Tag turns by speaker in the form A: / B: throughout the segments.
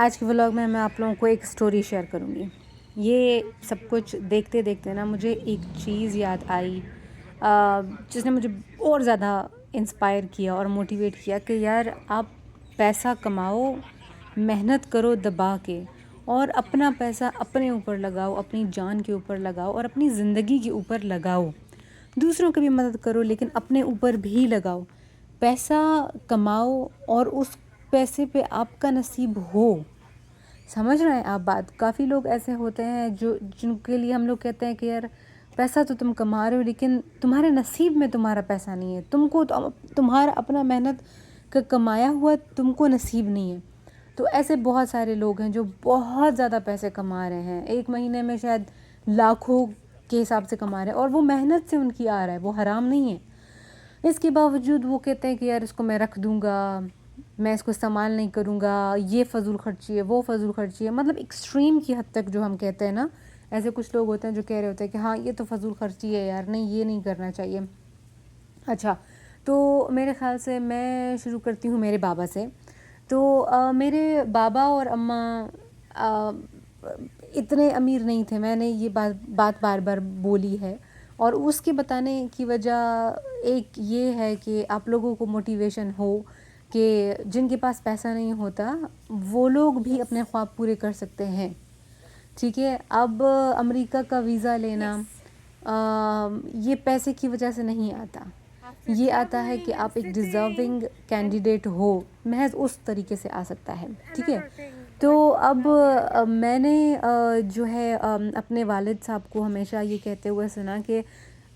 A: آج کے ولاگ میں آپ لوگوں کو ایک سٹوری شیئر کروں گی. یہ سب کچھ دیکھتے دیکھتے نا مجھے ایک چیز یاد آئی جس نے مجھے اور زیادہ انسپائر کیا اور موٹیویٹ کیا کہ یار آپ پیسہ کماؤ، محنت کرو دبا کے، اور اپنا پیسہ اپنے اوپر لگاؤ، اپنی جان کے اوپر لگاؤ اور اپنی زندگی کے اوپر لگاؤ. دوسروں کی بھی مدد کرو لیکن اپنے اوپر بھی لگاؤ. پیسہ کماؤ اور اس پیسے پہ آپ کا نصیب ہو. سمجھ رہے ہیں آپ بات؟ کافی لوگ ایسے ہوتے ہیں جن کے لیے ہم لوگ کہتے ہیں کہ یار پیسہ تو تم کما رہے ہو لیکن تمہارے نصیب میں تمہارا پیسہ نہیں ہے، تم کو تمہارا اپنا محنت کا کمایا ہوا تم کو نصیب نہیں ہے. تو ایسے بہت سارے لوگ ہیں جو بہت زیادہ پیسے کما رہے ہیں، ایک مہینے میں شاید لاکھوں کے حساب سے کما رہے ہیں، اور وہ محنت سے ان کی آ رہا ہے، وہ حرام نہیں ہے. اس کے باوجود وہ کہتے ہیں کہ یار اس کو میں رکھ دوں گا، میں اس کو استعمال نہیں کروں گا، یہ فضول خرچی ہے، وہ فضول خرچی ہے. مطلب ایکسٹریم کی حد تک جو ہم کہتے ہیں نا، ایسے کچھ لوگ ہوتے ہیں جو کہہ رہے ہوتے ہیں کہ ہاں یہ تو فضول خرچی ہے یار، نہیں یہ نہیں کرنا چاہیے. اچھا، تو میرے خیال سے میں شروع کرتی ہوں میرے بابا سے. تو میرے بابا اور اماں اتنے امیر نہیں تھے، میں نے یہ بات بار بار بولی ہے، اور اس کے بتانے کی وجہ ایک یہ ہے کہ آپ لوگوں کو موٹیویشن ہو کہ جن کے پاس پیسہ نہیں ہوتا وہ لوگ بھی اپنے خواب پورے کر سکتے ہیں. ٹھیک ہے، اب امریکہ کا ویزا لینا یہ پیسے کی وجہ سے نہیں آتا، یہ آتا ہے کہ آپ ایک ڈیزرونگ کینڈیڈیٹ ہو، محض اس طریقے سے آ سکتا ہے. ٹھیک ہے، تو اب میں نے جو ہے اپنے والد صاحب کو ہمیشہ یہ کہتے ہوئے سنا کہ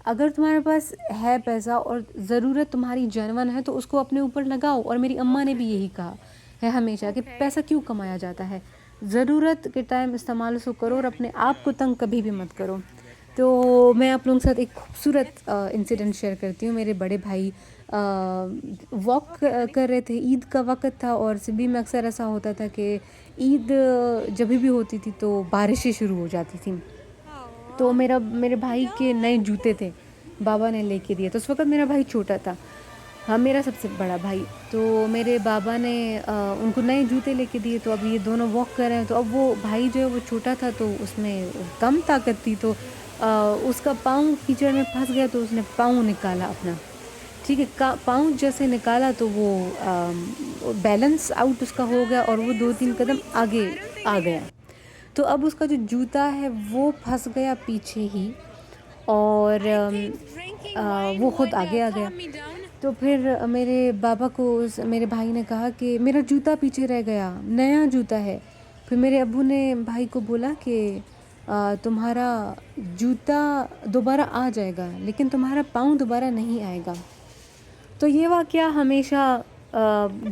A: اگر تمہارے پاس ہے پیسہ اور ضرورت تمہاری جینون ہے تو اس کو اپنے اوپر لگاؤ. اور میری اماں نے بھی یہی کہا ہے ہمیشہ کہ پیسہ کیوں کمایا جاتا ہے، ضرورت کے ٹائم استعمال اس کو کرو اور اپنے آپ کو تنگ کبھی بھی مت کرو. تو میں آپ لوگوں کے ساتھ ایک خوبصورت انسیڈنٹ شیئر کرتی ہوں. میرے بڑے بھائی واک کر رہے تھے، عید کا وقت تھا، اور سبھی میں اکثر ایسا ہوتا تھا کہ عید جب بھی ہوتی تھی تو بارشیں شروع ہو جاتی تھیں. تو میرے بھائی کے نئے جوتے تھے، بابا نے لے کے دیے. تو اس وقت میرا بھائی چھوٹا تھا، ہاں میرا سب سے بڑا بھائی. تو میرے بابا نے ان کو نئے جوتے لے کے دیے. تو اب یہ دونوں واک کر رہے ہیں، تو اب وہ بھائی جو ہے وہ چھوٹا تھا تو اس میں کم طاقت تھی، تو اس کا پاؤں کیچڑ میں پھنس گیا تو اس نے پاؤں نکالا اپنا. ٹھیک ہے، پاؤں جیسے نکالا تو وہ بیلنس آؤٹ اس کا ہو گیا اور وہ 2-3 قدم آگے آ گیا. تو اب اس کا جو جوتا ہے وہ پھنس گیا پیچھے ہی، اور وہ خود آگے آ گیا. تو پھر میرے بابا کو میرے بھائی نے کہا کہ میرا جوتا پیچھے رہ گیا، نیا جوتا ہے. پھر میرے ابو نے بھائی کو بولا کہ تمہارا جوتا دوبارہ آ جائے گا لیکن تمہارا پاؤں دوبارہ نہیں آئے گا. تو یہ واقعہ ہمیشہ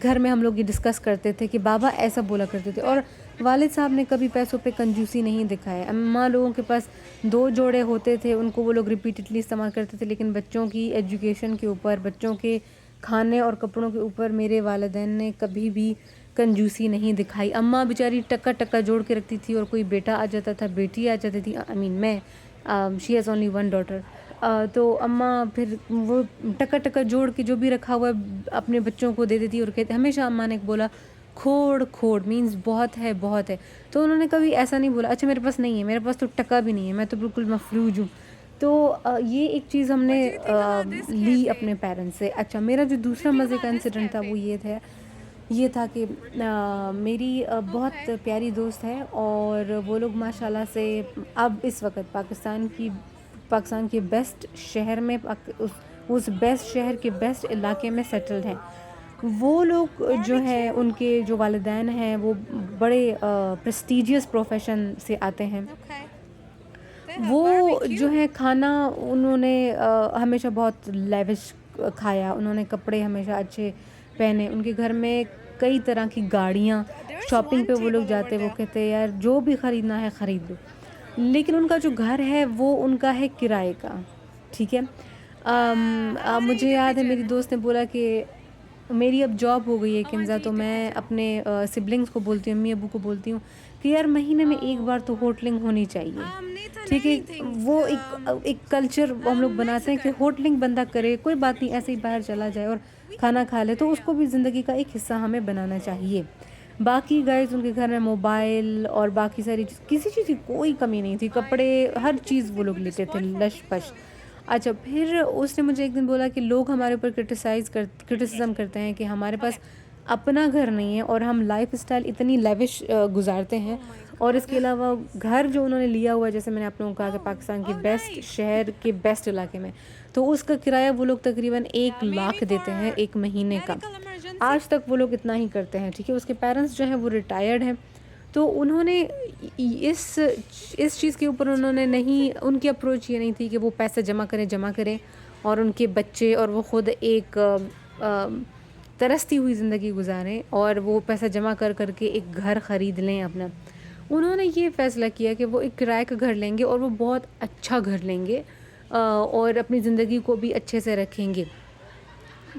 A: گھر میں ہم لوگ یہ ڈسکس کرتے تھے کہ بابا ایسا بولا کرتے تھے. اور والد صاحب نے کبھی پیسوں پہ کنجوسی نہیں دکھایا. اماں لوگوں کے پاس 2 جوڑے ہوتے تھے، ان کو وہ لوگ ریپیٹڈلی استعمال کرتے تھے، لیکن بچوں کی ایجوکیشن کے اوپر، بچوں کے کھانے اور کپڑوں کے اوپر میرے والدین نے کبھی بھی کنجوسی نہیں دکھائی. اماں بیچاری ٹکا ٹکا جوڑ کے رکھتی تھی، اور کوئی بیٹا آ جاتا تھا، بیٹی آ جاتی تھی، میں شی ہیز اونلی 1 ڈاٹر. تو اماں پھر وہ ٹکا ٹکا جوڑ کے جو بھی رکھا ہوا ہے اپنے بچوں کو دے دیتی، اور کہتے ہمیشہ اماں نے بولا کھوڑ مینز بہت ہے بہت ہے. تو انہوں نے کبھی ایسا نہیں بولا اچھا میرے پاس نہیں ہے، میرے پاس تو ٹکا بھی نہیں ہے، میں تو بالکل مفلوج ہوں. تو یہ ایک چیز ہم نے لی اپنے پیرنٹس سے. اچھا، میرا جو دوسرا مزے کا انسیڈنٹ تھا وہ یہ تھا کہ میری بہت پیاری دوست ہے، اور وہ لوگ ماشاءاللہ سے اب اس وقت پاکستان کے بیسٹ شہر میں، اس بیسٹ شہر کے بیسٹ علاقے میں سیٹلڈ ہیں. وہ لوگ جو ہے ان کے جو والدین ہیں وہ بڑے پریسٹیجیس پروفیشن سے آتے ہیں. وہ جو ہے کھانا انہوں نے ہمیشہ بہت لیوش کھایا، انہوں نے کپڑے ہمیشہ اچھے پہنے، ان کے گھر میں کئی طرح کی گاڑیاں. شاپنگ پہ وہ لوگ جاتے، وہ کہتے ہیں یار جو بھی خریدنا ہے خرید لو. لیکن ان کا جو گھر ہے وہ ان کا ہے کرائے کا. ٹھیک ہے، مجھے یاد ہے میری دوست نے بولا کہ میری اب جاب ہو گئی ہے کنزا، تو میں اپنے سبلنگس کو بولتی ہوں، امی ابو کو بولتی ہوں کہ یار مہینے میں ایک بار تو ہوٹلنگ ہونی چاہیے. ٹھیک ہے، وہ ایک کلچر ہم لوگ بناتے ہیں کہ ہوٹلنگ بندہ کرے، کوئی بات نہیں ایسے ہی باہر چلا جائے اور کھانا کھا لے، تو اس کو بھی زندگی کا ایک حصہ ہمیں بنانا چاہیے. باقی گائز ان کے گھر میں موبائل اور باقی ساری چیز، کسی چیز کی کوئی کمی نہیں تھی، کپڑے ہر چیز وہ لوگ لیتے تھے لش پش. اچھا پھر اس نے مجھے ایک دن بولا کہ لوگ ہمارے اوپر کرٹیسزم کرتے ہیں کہ ہمارے پاس اپنا گھر نہیں ہے اور ہم لائف اسٹائل اتنی لیوش گزارتے ہیں، اور اس کے علاوہ گھر جو انہوں نے لیا ہوا ہے، جیسے میں نے آپ لوگوں کو کہا کہ پاکستان کے بیسٹ شہر کے بیسٹ علاقے میں، تو اس کا کرایہ وہ لوگ تقریباً 1 لاکھ دیتے ہیں ایک مہینے کا. آج تک وہ لوگ اتنا ہی کرتے ہیں. ٹھیک ہے، اس کے پیرنٹس جو ہیں وہ ریٹائرڈ ہیں، تو انہوں نے اس چیز کے اوپر انہوں نے نہیں، ان کی اپروچ یہ نہیں تھی کہ وہ پیسے جمع کریں اور ان کے بچے اور وہ خود ایک ترستی ہوئی زندگی گزاریں اور وہ پیسہ جمع کر کے ایک گھر خرید لیں اپنا. انہوں نے یہ فیصلہ کیا کہ وہ ایک کرائے کا گھر لیں گے اور وہ بہت اچھا گھر لیں گے اور اپنی زندگی کو بھی اچھے سے رکھیں گے.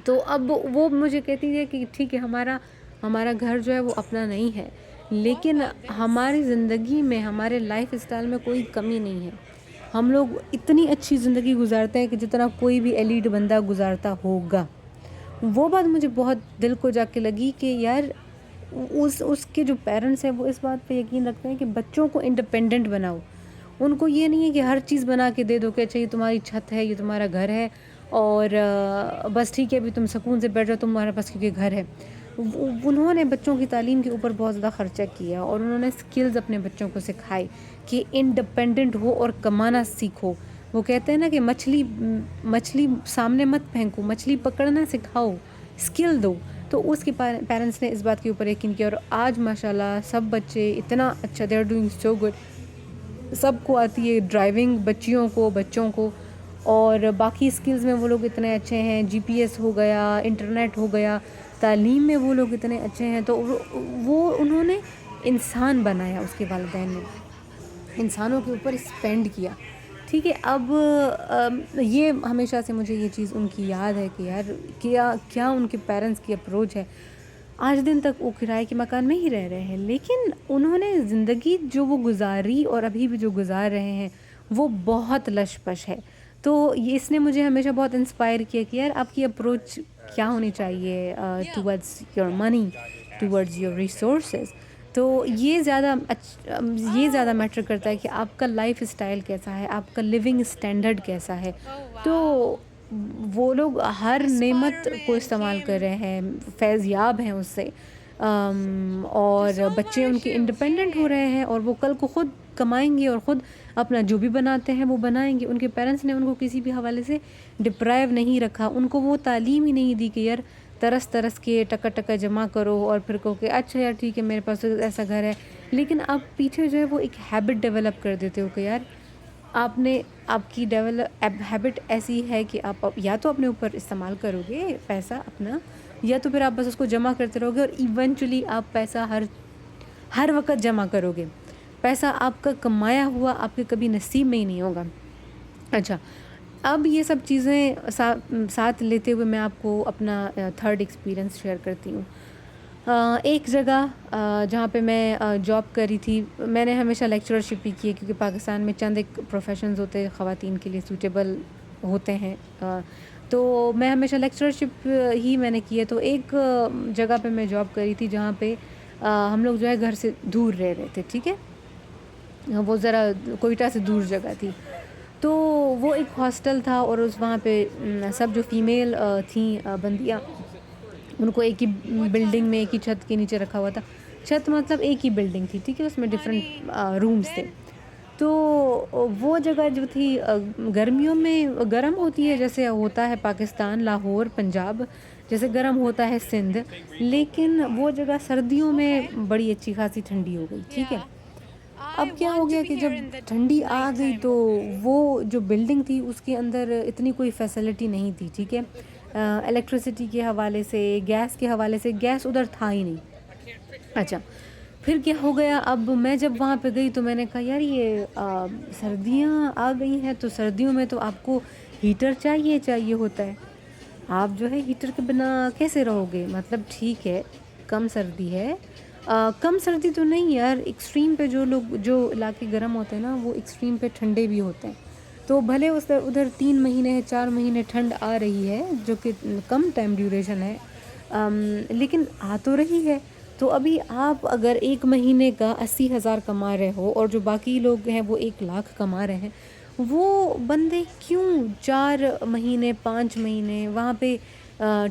A: تو اب وہ مجھے کہتی ہے کہ ٹھیک ہے، ہمارا گھر جو ہے وہ اپنا نہیں ہے، لیکن ہماری زندگی میں، ہمارے لائف اسٹائل میں کوئی کمی نہیں ہے. ہم لوگ اتنی اچھی زندگی گزارتے ہیں کہ جتنا کوئی بھی ایلیٹ بندہ گزارتا ہوگا. وہ بات مجھے بہت دل کو جا کے لگی کہ یار اس کے جو پیرنٹس ہیں وہ اس بات پہ یقین رکھتے ہیں کہ بچوں کو انڈیپینڈنٹ بناؤ. ان کو یہ نہیں ہے کہ ہر چیز بنا کے دے دو کہ اچھا یہ تمہاری چھت ہے، یہ تمہارا گھر ہے اور بس ٹھیک ہے ابھی تم سکون سے بیٹھ جاؤ تمہارے پاس کیونکہ گھر ہے. انہوں نے بچوں کی تعلیم کے اوپر بہت زیادہ خرچہ کیا اور انہوں نے سکلز اپنے بچوں کو سکھائے کہ انڈیپینڈنٹ ہو اور کمانا سیکھو. وہ کہتے ہیں نا کہ مچھلی سامنے مت پھینکو، مچھلی پکڑنا سکھاؤ، اسکل دو. تو اس کے پیرنٹس نے اس بات کے اوپر یقین کیا اور آج ماشاءاللہ سب بچے اتنا اچھا، they are doing so good. سب کو آتی ہے ڈرائیونگ، بچوں کو اور باقی اسکلز میں وہ لوگ اتنے اچھے ہیں. جی پی ایس ہو گیا، انٹرنیٹ ہو گیا، تعلیم میں وہ لوگ اتنے اچھے ہیں. تو وہ انہوں نے انسان بنایا، اس کے والدین نے انسانوں کے اوپر اسپینڈ کیا. ٹھیک ہے، اب یہ ہمیشہ سے مجھے یہ چیز ان کی یاد ہے کہ یار کیا ان کے پیرنٹس کی اپروچ ہے. آج دن تک وہ کرائے کے مکان میں ہی رہ رہے ہیں، لیکن انہوں نے زندگی جو وہ گزاری اور ابھی بھی جو گزار رہے ہیں وہ بہت لش پش ہے. تو اس نے مجھے ہمیشہ بہت انسپائر کیا کہ یار آپ کی اپروچ کیا ہونی چاہیے towards your money, towards your resources. تو یہ زیادہ میٹر کرتا ہے کہ آپ کا لائف اسٹائل کیسا ہے، آپ کا لیونگ اسٹینڈرڈ کیسا ہے. تو وہ لوگ ہر نعمت کو استعمال کر رہے ہیں، فیض یاب ہیں اس سے، اور بچے ان کے انڈیپینڈنٹ ہو رہے ہیں اور وہ کل کو خود کمائیں گے اور خود اپنا جو بھی بناتے ہیں وہ بنائیں گے. ان کے پیرنٹس نے ان کو کسی بھی حوالے سے ڈپرائیو نہیں رکھا، ان کو وہ تعلیم ہی نہیں دی کہ یار ترس کے ٹکا جمع کرو اور پھر کہو کہ اچھا یار ٹھیک ہے میرے پاس ایسا گھر ہے. لیکن آپ پیچھے جو ہے وہ ایک ہیبٹ ڈیولپ کر دیتے ہو کہ یار آپ کی ہیبٹ ایسی ہے کہ آپ یا تو اپنے اوپر استعمال کرو گے پیسہ اپنا، یا تو پھر آپ بس اس کو جمع کرتے رہو گے اور ایونچولی آپ پیسہ ہر وقت جمع کرو گے. پیسہ آپ کا کمایا ہوا آپ کے کبھی نصیب میں ہی نہیں ہوگا. اچھا، اب یہ سب چیزیں ساتھ لیتے ہوئے میں آپ کو اپنا تھرڈ ایکسپیرینس شیئر کرتی ہوں. ایک جگہ جہاں پہ میں جاب کری تھی، میں نے ہمیشہ لیکچررشپ ہی کی ہے کیونکہ پاکستان میں چند ایک پروفیشنز ہوتے ہیں خواتین کے لیے سوٹیبل ہوتے ہیں، تو میں ہمیشہ لیکچررشپ ہی میں نے کی ہے. تو ایک جگہ پہ میں جاب کری تھی جہاں پہ ہم لوگ جو ہے گھر سے دور رہ رہے تھے. ٹھیک ہے، وہ ذرا کوئٹہ سے دور جگہ تھی. تو وہ ایک ہاسٹل تھا اور وہاں پہ سب جو فیمیل تھیں بندیاں، ان کو ایک ہی بلڈنگ میں ایک ہی چھت کے نیچے رکھا ہوا تھا. چھت مطلب ایک ہی بلڈنگ تھی، ٹھیک ہے، اس میں ڈفرینٹ رومز تھے. تو وہ جگہ جو تھی گرمیوں میں گرم ہوتی ہے جیسے ہوتا ہے پاکستان، لاہور، پنجاب جیسے گرم ہوتا ہے سندھ، لیکن وہ جگہ سردیوں میں بڑی اچھی خاصی ٹھنڈی ہو گئی. ٹھیک ہے، اب کیا ہو گیا کہ جب ٹھنڈی آ گئی تو وہ جو بلڈنگ تھی اس کے اندر اتنی کوئی فیسلٹی نہیں تھی. ٹھیک ہے، الیکٹریسٹی کے حوالے سے، گیس کے حوالے سے، گیس ادھر تھا ہی نہیں. اچھا، پھر کیا ہو گیا، اب میں جب وہاں پہ گئی تو میں نے کہا یار یہ سردیاں آ گئی ہیں تو سردیوں میں تو آپ کو ہیٹر چاہیے ہوتا ہے. آپ جو ہے ہیٹر کے بنا کیسے رہو گے؟ مطلب ٹھیک ہے کم سردی ہے، کم سردی تو نہیں یار، ایکسٹریم پہ جو علاقے گرم ہوتے ہیں نا وہ ایکسٹریم پہ ٹھنڈے بھی ہوتے ہیں. تو بھلے ادھر 3 مہینے 4 مہینے ٹھنڈ آ رہی ہے جو کہ کم ٹائم ڈیوریشن ہے، لیکن آ تو رہی ہے. تو ابھی آپ اگر ایک مہینے کا 80,000 کما رہے ہو اور جو باقی لوگ ہیں وہ 1 لاکھ کما رہے ہیں، وہ بندے کیوں 4 مہینے 5 مہینے وہاں پہ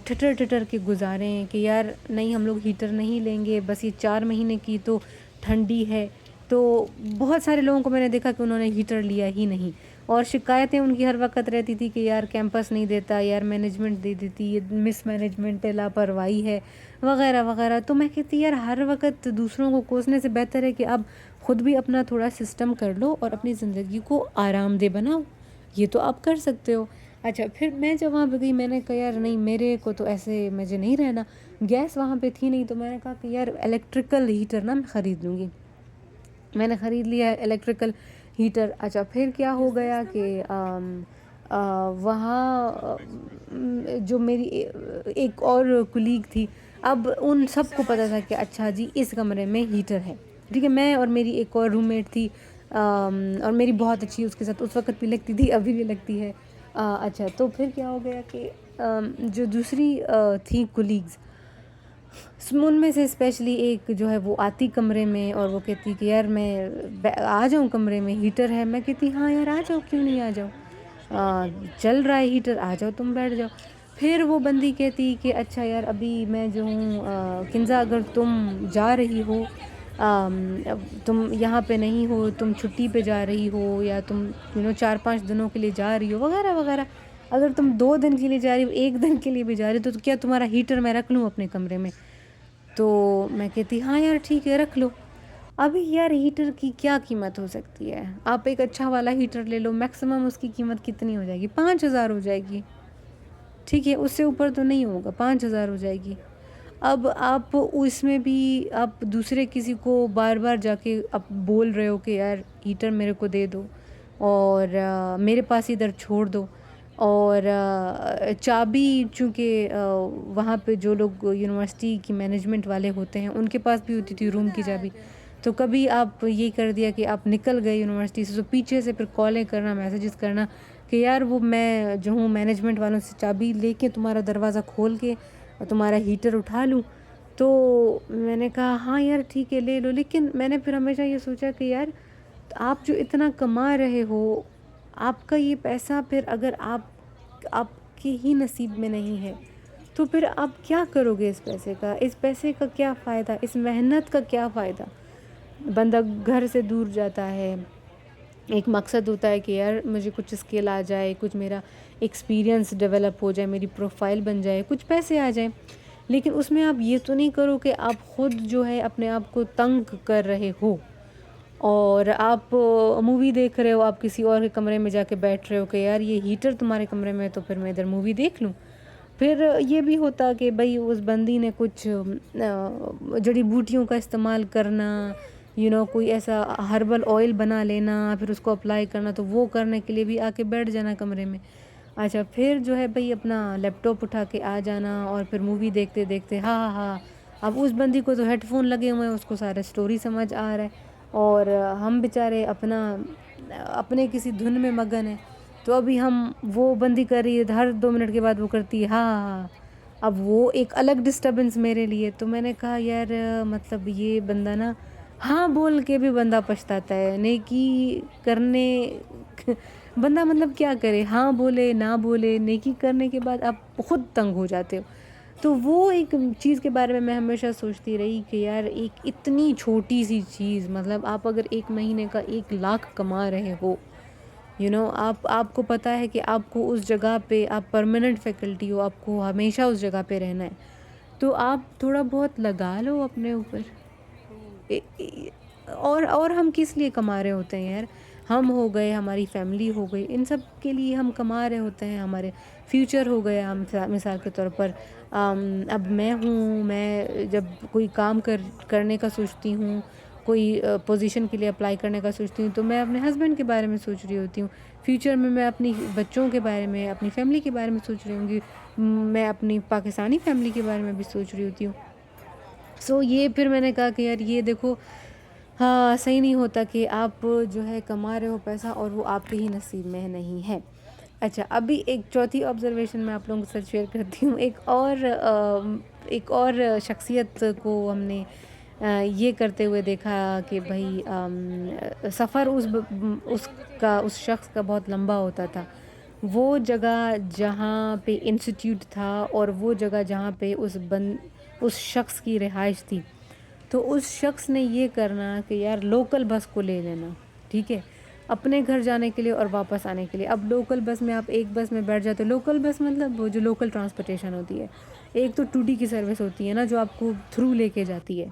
A: ٹھٹر ٹھٹر کے گزاریں کہ یار نہیں ہم لوگ ہیٹر نہیں لیں گے، بس یہ 4 مہینے کی تو ٹھنڈی ہے. تو بہت سارے لوگوں کو میں نے دیکھا کہ انہوں نے ہیٹر لیا ہی نہیں، اور شکایتیں ان کی ہر وقت رہتی تھی کہ یار کیمپس نہیں دیتا، یار مینجمنٹ دے دیتی، یہ مس مینجمنٹ ہے، لاپرواہی ہے وغیرہ وغیرہ. تو میں کہتی یار ہر وقت دوسروں کو کوسنے سے بہتر ہے کہ اب خود بھی اپنا تھوڑا سسٹم کر لو اور اپنی زندگی کو آرام دہ بناؤ. یہ تو آپ کر سکتے ہو. اچھا پھر میں جب وہاں پہ گئی میں نے کہا یار نہیں میرے کو تو ایسے مجھے نہیں رہنا. گیس وہاں پہ تھی نہیں، تو میں نے کہا کہ یار الیکٹریکل ہیٹر نا میں خرید لوں گی. میں نے خرید لیا الیکٹریکل ہیٹر. اچھا پھر کیا ہو گیا کہ وہاں جو میری ایک اور کلیگ تھی، اب ان سب کو پتہ تھا کہ اچھا جی اس کمرے میں ہیٹر ہے. ٹھیک ہے، میں اور میری ایک اور روم میٹ تھی، اور میری بہت اچھی اس کے ساتھ اس وقت بھی لگتی تھی، ابھی بھی لگتی ہے. اچھا تو پھر کیا ہو گیا کہ جو دوسری تھی کولیگز، ان میں سے اسپیشلی ایک جو ہے وہ آتی کمرے میں اور وہ کہتی کہ یار میں آ جاؤں کمرے میں، ہیٹر ہے. میں کہتی ہاں یار آ جاؤ، کیوں نہیں آ جاؤ، چل رہا ہے ہیٹر، آ جاؤ تم بیٹھ جاؤ. پھر وہ بندی کہتی کہ اچھا یار ابھی میں جو ہوں کنزا اگر تم جا رہی ہو، تم یہاں پہ نہیں ہو، تم چھٹی پہ جا رہی ہو، یا تم 4-5 دنوں کے لیے جا رہی ہو وغیرہ وغیرہ، اگر تم 2 دن کے لیے جا رہی ہو، 1 دن کے لیے بھی جا رہی ہو، تو کیا تمہارا ہیٹر میں رکھ لوں اپنے کمرے میں؟ تو میں کہتی ہاں یار ٹھیک ہے رکھ لو. ابھی یار ہیٹر کی کیا قیمت ہو سکتی ہے؟ آپ ایک اچھا والا ہیٹر لے لو، میکسیمم اس کی قیمت کتنی ہو جائے گی؟ 5,000 ہو جائے گی. ٹھیک ہے، اس سے اوپر تو نہیں ہوگا، 5,000 ہو جائے گی. اب آپ اس میں بھی آپ دوسرے کسی کو بار بار جا کے آپ بول رہے ہو کہ یار ہیٹر میرے کو دے دو، اور میرے پاس ادھر چھوڑ دو. اور چابی چونکہ وہاں پہ جو لوگ یونیورسٹی کی مینجمنٹ والے ہوتے ہیں ان کے پاس بھی ہوتی تھی روم کی چابی. تو کبھی آپ یہ کر دیا کہ آپ نکل گئے یونیورسٹی سے، تو پیچھے سے پھر کالیں کرنا، میسیجز کرنا کہ یار وہ میں جو ہوں مینجمنٹ والوں سے چابی لے کے تمہارا دروازہ کھول کے تمہارا ہیٹر اٹھا لوں. تو میں نے کہا ہاں یار ٹھیک ہے لے لو. لیکن میں نے پھر ہمیشہ یہ سوچا کہ یار آپ جو اتنا کما رہے ہو، آپ کا یہ پیسہ پھر اگر آپ کے ہی نصیب میں نہیں ہے تو پھر آپ کیا کرو گے اس پیسے کا؟ اس پیسے کا کیا فائدہ؟ اس محنت کا کیا فائدہ؟ بندہ گھر سے دور جاتا ہے، ایک مقصد ہوتا ہے کہ یار مجھے کچھ اسکل آ جائے، کچھ میرا ایکسپیرینس ڈیولپ ہو جائے، میری پروفائل بن جائے، کچھ پیسے آ جائیں. لیکن اس میں آپ یہ تو نہیں کرو کہ آپ خود جو ہے اپنے آپ کو تنگ کر رہے ہو، اور آپ مووی دیکھ رہے ہو، آپ کسی اور کے کمرے میں جا کے بیٹھ رہے ہو کہ یار یہ ہیٹر تمہارے کمرے میں ہے تو پھر میں ادھر مووی دیکھ لوں. پھر یہ بھی ہوتا کہ بھئی اس بندی نے کچھ جڑی بوٹیوں کا استعمال کرنا، کوئی ایسا ہربل آئل بنا لینا، پھر اس کو اپلائی کرنا، تو وہ کرنے کے لیے بھی آ کے بیٹھ جانا کمرے میں. اچھا پھر جو ہے بھئی اپنا لیپ ٹاپ اٹھا کے آ جانا، اور پھر مووی دیکھتے دیکھتے ہاں ہاں. اب اس بندی کو تو ہیڈ فون لگے ہوئے ہیں، اس کو سارا اسٹوری سمجھ آ رہا ہے، اور ہم بیچارے اپنے کسی دھن میں مگن ہیں. تو ابھی ہم وہ بندی کر رہی ہے، ہر 2 منٹ کے بعد وہ کرتی ہے ہاں ہاں. اب وہ ایک الگ ڈسٹربنس میرے لیے. تو میں نے کہا یار مطلب یہ بندہ نا ہاں بول کے بھی بندہ پچھتاتا ہے، نیکی کرنے بندہ مطلب کیا کرے، ہاں بولے نہ بولے، نیکی کرنے کے بعد آپ خود تنگ ہو جاتے ہو. تو وہ ایک چیز کے بارے میں ہمیشہ سوچتی رہی کہ یار ایک اتنی چھوٹی سی چیز، مطلب آپ اگر ایک مہینے کا 1 لاکھ کما رہے ہو، آپ کو پتہ ہے کہ آپ کو اس جگہ پہ آپ پرماننٹ فیکلٹی ہو، آپ کو ہمیشہ اس جگہ پہ رہنا ہے، تو آپ تھوڑا بہت لگا لو اپنے اوپر. اور ہم کس لیے کما رہے ہوتے ہیں یار؟ ہم ہو گئے، ہماری فیملی ہو گئی، ان سب کے لیے ہم کما رہے ہوتے ہیں. ہمارے فیوچر ہو گیا. ہم مثال کے طور پر اب میں ہوں، میں جب کوئی کام کرنے کا سوچتی ہوں، کوئی پوزیشن کے لیے اپلائی کرنے کا سوچتی ہوں، تو میں اپنے ہسبینڈ کے بارے میں سوچ رہی ہوتی ہوں. فیوچر میں اپنی بچوں کے بارے میں، اپنی فیملی کے بارے میں سوچ رہی ہوں گی. میں اپنی پاکستانی فیملی کے بارے میں بھی سوچ رہی ہوتی ہوں. سو یہ پھر میں نے کہا کہ یار یہ دیکھو ہاں صحیح نہیں ہوتا کہ آپ جو ہے کما رہے ہو پیسہ اور وہ آپ کے ہی نصیب میں نہیں ہے. اچھا، ابھی ایک چوتھی آبزرویشن میں آپ لوگوں کے ساتھ شیئر کرتی ہوں. ایک اور شخصیت کو ہم نے یہ کرتے ہوئے دیکھا کہ بھائی سفر اس شخص کا بہت لمبا ہوتا تھا. وہ جگہ جہاں پہ انسٹیٹیوٹ تھا اور وہ جگہ جہاں پہ اس شخص کی رہائش تھی، تو اس شخص نے یہ کرنا کہ یار لوکل بس کو لے لینا، ٹھیک ہے، اپنے گھر جانے کے لیے اور واپس آنے کے لیے. اب لوکل بس میں آپ ایک بس میں بیٹھ جاتے ہو. لوکل بس مطلب وہ جو لوکل ٹرانسپورٹیشن ہوتی ہے، ایک تو 2D کی سروس ہوتی ہے نا جو آپ کو تھرو لے کے جاتی ہے،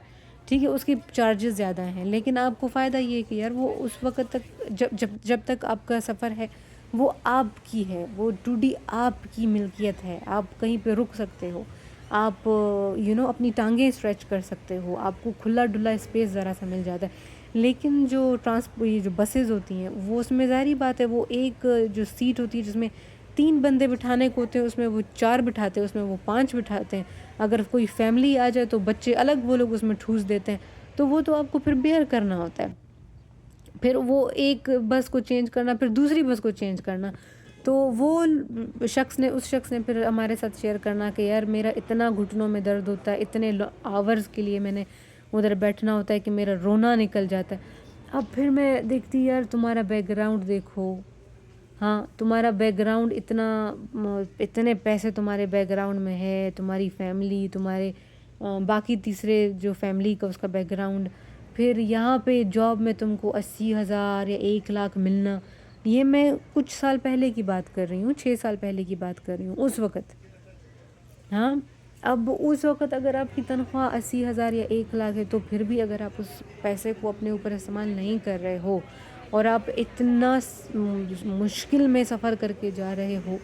A: ٹھیک ہے، اس کی چارجز زیادہ ہیں، لیکن آپ کو فائدہ یہ ہے کہ یار وہ اس وقت تک جب تک آپ کا سفر ہے وہ آپ کی ہے، وہ 2D آپ کی ملکیت ہے. آپ کہیں پہ رک سکتے ہو، آپ اپنی ٹانگیں اسٹریچ کر سکتے ہو، آپ کو کھلا ڈلا اسپیس ذرا سا مل جاتا ہے. لیکن یہ جو بسیز ہوتی ہیں وہ اس میں ظاہری بات ہے، وہ ایک جو سیٹ ہوتی ہے جس میں 3 بندے بٹھانے کو ہوتے ہیں اس میں وہ 4 بٹھاتے ہیں، اس میں وہ 5 بٹھاتے ہیں. اگر کوئی فیملی آ جائے تو بچے الگ وہ لوگ اس میں ٹھوس دیتے ہیں، تو وہ تو آپ کو پھر بیئر کرنا ہوتا ہے. پھر وہ ایک بس کو چینج کرنا، پھر دوسری بس کو چینج کرنا. تو اس شخص نے پھر ہمارے ساتھ شیئر کرنا کہ یار میرا اتنا گھٹنوں میں درد ہوتا ہے، اتنے آورز کے لیے میں نے ادھر بیٹھنا ہوتا ہے کہ میرا رونا نکل جاتا ہے. اب پھر میں دیکھتی یار تمہارا بیک گراؤنڈ دیکھو، ہاں تمہارا بیک گراؤنڈ اتنے پیسے تمہارے بیک گراؤنڈ میں ہے، تمہاری فیملی، تمہارے باقی تیسرے جو فیملی کا اس کا بیک گراؤنڈ، پھر یہاں پہ جاب میں تم کو 80,000 یا 1,00,000 ملنا. یہ میں کچھ سال پہلے کی بات کر رہی ہوں، 6 سال پہلے کی بات کر رہی ہوں اس وقت. ہاں اب اس وقت اگر آپ کی تنخواہ 80,000 یا 1,00,000 ہے تو پھر بھی اگر آپ اس پیسے کو اپنے اوپر استعمال نہیں کر رہے ہو اور آپ اتنا مشکل میں سفر کر کے جا رہے ہو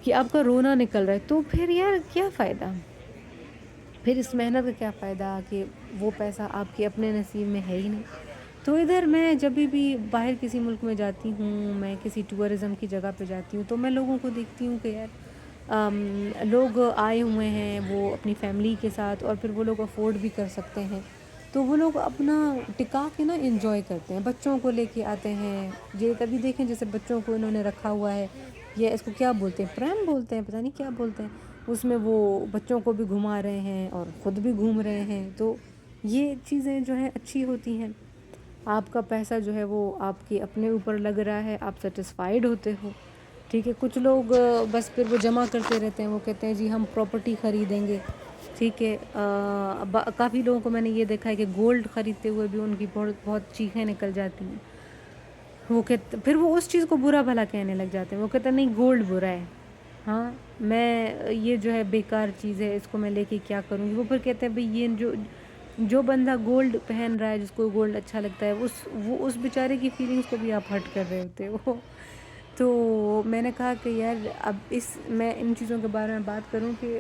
A: کہ آپ کا رونا نکل رہا ہے، تو پھر یار کیا فائدہ؟ پھر اس محنت کا کیا فائدہ کہ وہ پیسہ آپ کے اپنے نصیب میں ہے ہی نہیں. تو ادھر میں جب بھی باہر کسی ملک میں جاتی ہوں، میں کسی ٹورزم کی جگہ پہ جاتی ہوں، تو میں لوگوں کو دیکھتی ہوں کہ یار لوگ آئے ہوئے ہیں وہ اپنی فیملی کے ساتھ، اور پھر وہ لوگ افورڈ بھی کر سکتے ہیں، تو وہ لوگ اپنا ٹکا کے نا انجوائے کرتے ہیں. بچوں کو لے کے آتے ہیں، یہ کبھی دیکھیں جیسے بچوں کو انہوں نے رکھا ہوا ہے، یہ اس کو کیا بولتے ہیں، پریم بولتے ہیں، پتہ نہیں کیا بولتے ہیں، اس میں وہ بچوں کو بھی گھما رہے ہیں اور خود بھی گھوم رہے ہیں. تو یہ چیزیں جو ہیں اچھی ہوتی ہیں. آپ کا پیسہ جو ہے وہ آپ کے اپنے اوپر لگ رہا ہے، آپ سیٹسفائیڈ ہوتے ہو، ٹھیک ہے. کچھ لوگ بس پھر وہ جمع کرتے رہتے ہیں، وہ کہتے ہیں جی ہم پراپرٹی خریدیں گے، ٹھیک ہے. کافی لوگوں کو میں نے یہ دیکھا ہے کہ گولڈ خریدتے ہوئے بھی ان کی بہت چیخیں نکل جاتی ہیں. پھر وہ اس چیز کو برا بھلا کہنے لگ جاتے ہیں، وہ کہتے ہیں نہیں گولڈ برا ہے، ہاں میں یہ جو ہے بیکار چیز ہے، اس کو میں لے کے کیا کروں گی. وہ پھر کہتے ہیں بھئی یہ جو بندہ گولڈ پہن رہا ہے، جس کو گولڈ اچھا لگتا ہے، وہ اس بیچارے کی فیلنگس کو بھی آپ ہرٹ کر رہے ہوتے ہو. تو میں نے کہا کہ یار اب میں ان چیزوں کے بارے میں بات کروں کہ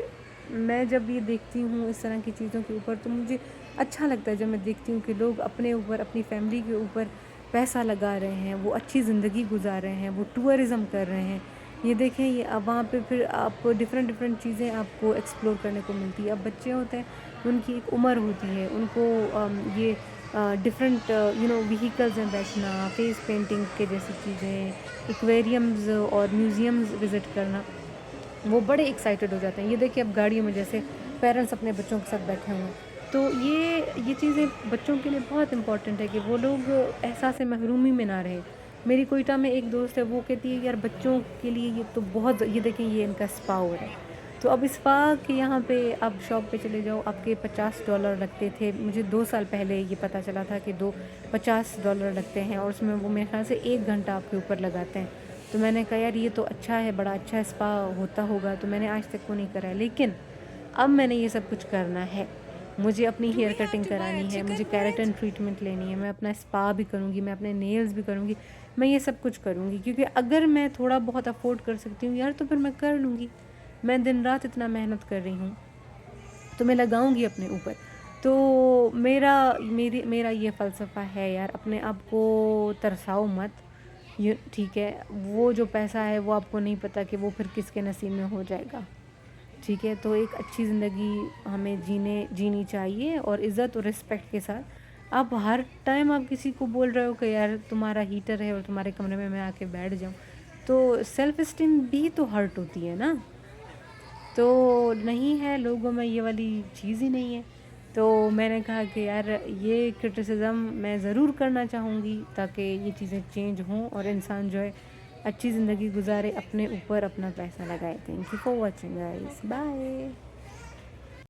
A: میں جب یہ دیکھتی ہوں اس طرح کی چیزوں کے اوپر، تو مجھے اچھا لگتا ہے جب میں دیکھتی ہوں کہ لوگ اپنے اوپر، اپنی فیملی کے اوپر پیسہ لگا رہے ہیں، وہ اچھی زندگی گزار رہے ہیں، وہ ٹورزم کر رہے ہیں. یہ دیکھیں یہ وہاں پہ پھر آپ کو ڈفرینٹ چیزیں آپ کو ایکسپلور کرنے کو ملتی ہے. اب بچے ہوتے ہیں، ان کی ایک عمر ہوتی ہے، ان کو یہ ڈفرینٹ وہیکلز میں بیٹھنا، فیس پینٹنگ کے جیسی چیزیں، ایکویریمز اور میوزیمز وزٹ کرنا، وہ بڑے ایکسائٹیڈ ہو جاتے ہیں. یہ دیکھیں اب گاڑیوں میں جیسے پیرنٹس اپنے بچوں کے ساتھ بیٹھے ہوئے ہیں، تو یہ چیزیں بچوں کے لیے بہت امپورٹنٹ ہے کہ وہ لوگ احساس محرومی میں نہ رہے. میری کوئٹہ میں ایک دوست ہے، وہ کہتی ہے یار بچوں کے لیے یہ تو بہت، یہ دیکھیں یہ ان کا اسپا ہو رہا ہے. تو اب اسپا کے یہاں پہ آپ شاپ پہ چلے جاؤ، آپ کے $50 لگتے تھے. مجھے 2 سال پہلے یہ پتہ چلا تھا کہ $50 لگتے ہیں، اور اس میں وہ میرے خیال سے 1 گھنٹہ آپ کے اوپر لگاتے ہیں. تو میں نے کہا یار یہ تو اچھا ہے، بڑا اچھا اسپا ہوتا ہوگا. تو میں نے آج تک وہ نہیں کرا ہے، لیکن اب میں نے یہ سب کچھ کرنا ہے. مجھے اپنی ہیئر کٹنگ کرانی ہے، مجھے کیراٹن ٹریٹمنٹ لینی ہے، میں اپنا اسپا بھی کروں گی، میں اپنے نیلز بھی کروں گی، میں یہ سب کچھ کروں گی. کیونکہ اگر میں تھوڑا بہت افورڈ کر سکتی ہوں یار تو پھر میں کر لوں گی. میں دن رات اتنا محنت کر رہی ہوں تو میں لگاؤں گی اپنے اوپر. تو میرا یہ فلسفہ ہے یار، اپنے آپ کو ترساؤ مت، ٹھیک ہے. وہ جو پیسہ ہے وہ آپ کو نہیں پتہ کہ وہ پھر کس کے نصیب میں ہو جائے گا، ٹھیک ہے. تو ایک اچھی زندگی ہمیں جینی چاہیے، اور عزت اور رسپیکٹ کے ساتھ. آپ ہر ٹائم آپ کسی کو بول رہے ہو کہ یار تمہارا ہیٹر ہے اور تمہارے کمرے میں آ کے بیٹھ جاؤں، تو سیلف اسٹیم بھی تو ہرٹ ہوتی ہے نا. تو نہیں ہے لوگوں میں یہ والی چیز ہی نہیں ہے. تو میں نے کہا کہ یار یہ کرٹیسزم میں ضرور کرنا چاہوں گی تاکہ یہ چیزیں چینج ہوں اور انسان جو ہے اچھی زندگی گزارے، اپنے اوپر اپنا پیسہ لگائے. Thank you for watching guys, bye.